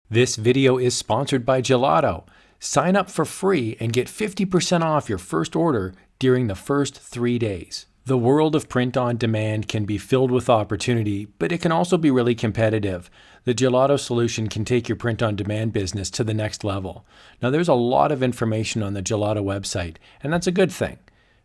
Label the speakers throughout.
Speaker 1: This video is sponsored by Gelato. Sign up for free and get 50% off your first order during the first 3 days. The world of print on demand can be filled with opportunity, but it can also be really competitive. The Gelato solution can take your print on demand business to the next level. Now, there's a lot of information on the Gelato website, and that's a good thing.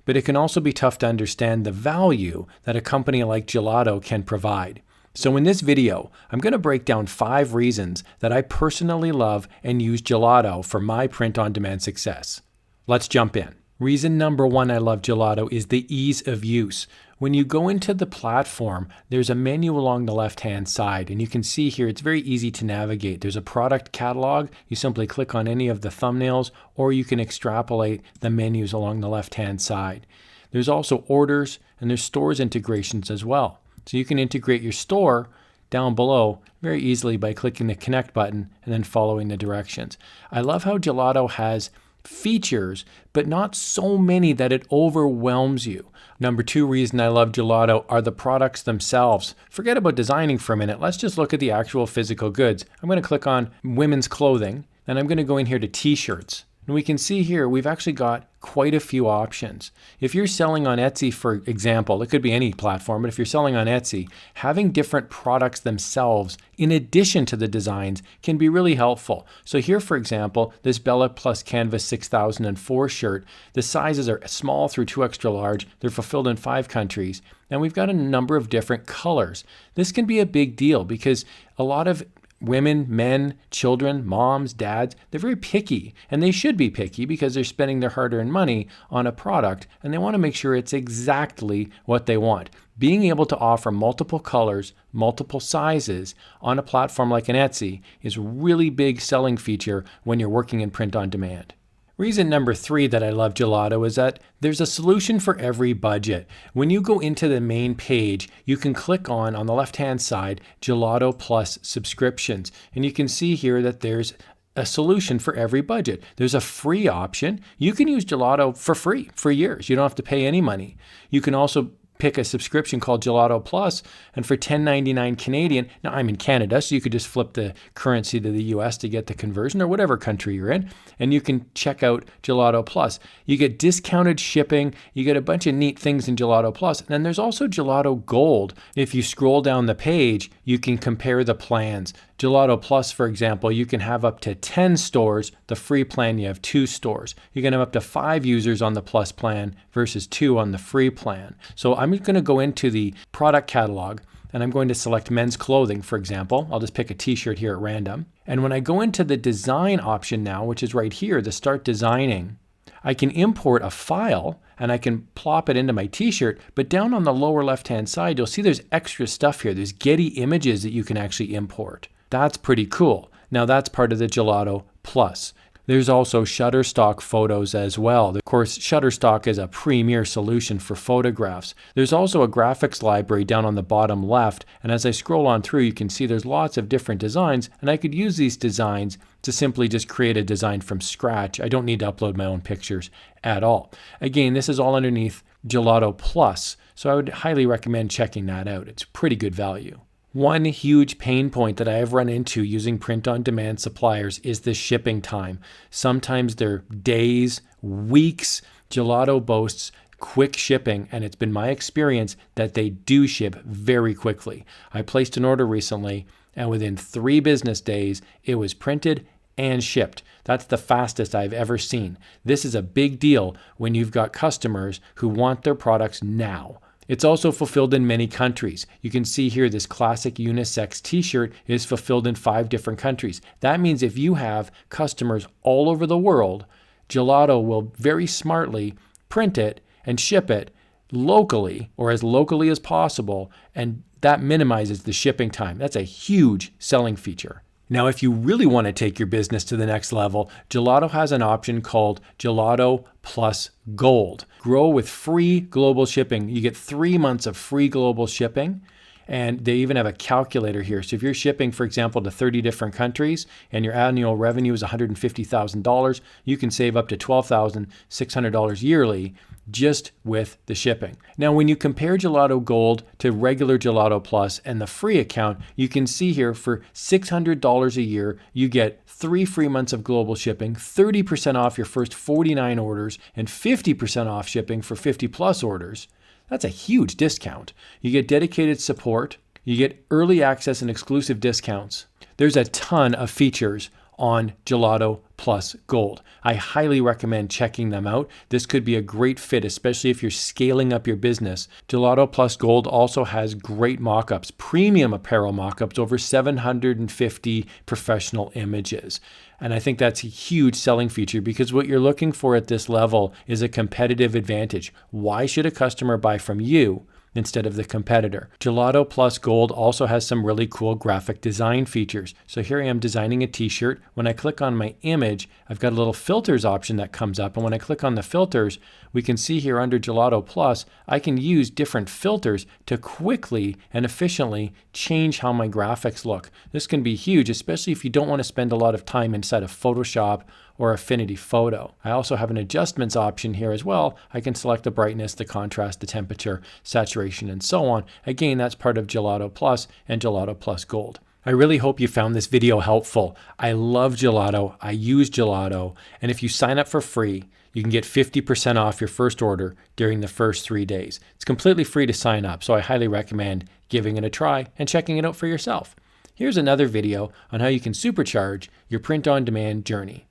Speaker 1: But it can also be tough to understand the value that a company like Gelato can provide. So in this video, I'm going to break down 5 reasons that I personally love and use Gelato for my print-on-demand success. Let's jump in. Reason number 1 I love Gelato is the ease of use. When you go into the platform, there's a menu along the left-hand side, and you can see here it's very easy to navigate. There's a product catalog. You simply click on any of the thumbnails, or you can extrapolate the menus along the left-hand side. There's also orders, and there's stores integrations as well. So you can integrate your store down below very easily by clicking the connect button and then following the directions. I love how Gelato has features, but not so many that it overwhelms you. Number 2 reason I love Gelato are the products themselves. Forget about designing for a minute. Let's just look at the actual physical goods. I'm going to click on women's clothing, and I'm going to go in here to t-shirts. And we can see here we've actually got quite a few options. If you're selling on Etsy, for example, it could be any platform, but if you're selling on Etsy, having different products themselves in addition to the designs can be really helpful. So here, for example, this Bella Plus Canvas 6004 shirt, the sizes are small through 2 extra large. They're fulfilled in 5 countries, and we've got a number of different colors. This can be a big deal because a lot of women, men, children, moms, dads, they're very picky, and they should be picky because they're spending their hard-earned money on a product and they want to make sure it's exactly what they want. Being able to offer multiple colors, multiple sizes on a platform like an Etsy is a really big selling feature when you're working in print on demand. Reason number 3 that I love Gelato is that there's a solution for every budget. When you go into the main page, you can click on the left-hand side, Gelato Plus subscriptions. And you can see here that there's a solution for every budget. There's a free option. You can use Gelato for free for years. You don't have to pay any money. You can also pick a subscription called Gelato Plus, and for $10.99 Canadian, now I'm in Canada, so you could just flip the currency to the US to get the conversion, or whatever country you're in, and you can check out Gelato Plus. You get discounted shipping, you get a bunch of neat things in Gelato Plus, and then there's also Gelato Gold. If you scroll down the page, you can compare the plans. Gelato Plus, for example, you can have up to 10 stores. The free plan, you have 2 stores. You can have up to 5 users on the Plus plan versus 2 on the free plan. So I'm going to go into the product catalog, and I'm going to select men's clothing, for example. I'll just pick a t-shirt here at random. And when I go into the design option now, which is right here, the start designing, I can import a file and I can plop it into my t-shirt, but down on the lower left-hand side, you'll see there's extra stuff here. There's Getty images that you can actually import. That's pretty cool. Now that's part of the Gelato Plus. There's also Shutterstock photos as well. Of course, Shutterstock is a premier solution for photographs. There's also a graphics library down on the bottom left, and as I scroll on through, you can see there's lots of different designs, and I could use these designs to simply just create a design from scratch. I don't need to upload my own pictures at all. Again, this is all underneath Gelato Plus, so I would highly recommend checking that out. It's pretty good value. One huge pain point that I have run into using print-on-demand suppliers is the shipping time. Sometimes they're days, weeks. Gelato boasts quick shipping, and it's been my experience that they do ship very quickly. I placed an order recently, and within 3 business days, it was printed and shipped. That's the fastest I've ever seen. This is a big deal when you've got customers who want their products now. It's also fulfilled in many countries. You can see here this classic unisex t-shirt is fulfilled in 5 different countries. That means if you have customers all over the world, Gelato will very smartly print it and ship it locally, or as locally as possible, and that minimizes the shipping time. That's a huge selling feature. Now, if you really want to take your business to the next level, Gelato has an option called Gelato Plus Gold. Grow with free global shipping. You get 3 months of free global shipping. And they even have a calculator here. So if you're shipping, for example, to 30 different countries and your annual revenue is $150,000, you can save up to $12,600 yearly just with the shipping. Now, when you compare Gelato Gold to regular Gelato Plus and the free account, you can see here for $600 a year, you get 3 free months of global shipping, 30% off your first 49 orders, and 50% off shipping for 50 plus orders. That's a huge discount. You get dedicated support, you get early access and exclusive discounts. There's a ton of features on Gelato Plus Gold. I highly recommend checking them out. This could be a great fit, especially if you're scaling up your business. Gelato Plus Gold also has great mock-ups, premium apparel mock-ups, over 750 professional images. And I think that's a huge selling feature because what you're looking for at this level is a competitive advantage. Why should a customer buy from you instead of the competitor? Gelato Plus Gold also has some really cool graphic design features. So here I am designing a t-shirt. When I click on my image, I've got a little filters option that comes up. And when I click on the filters, we can see here under Gelato Plus, I can use different filters to quickly and efficiently change how my graphics look. This can be huge, especially if you don't want to spend a lot of time inside of Photoshop or Affinity Photo. I also have an adjustments option here as well. I can select the brightness, the contrast, the temperature, saturation, and so on. Again, that's part of Gelato Plus and Gelato Plus Gold. I really hope you found this video helpful. I love Gelato, I use Gelato, and if you sign up for free, you can get 50% off your first order during the first 3 days. It's completely free to sign up, so I highly recommend giving it a try and checking it out for yourself. Here's another video on how you can supercharge your print-on-demand journey.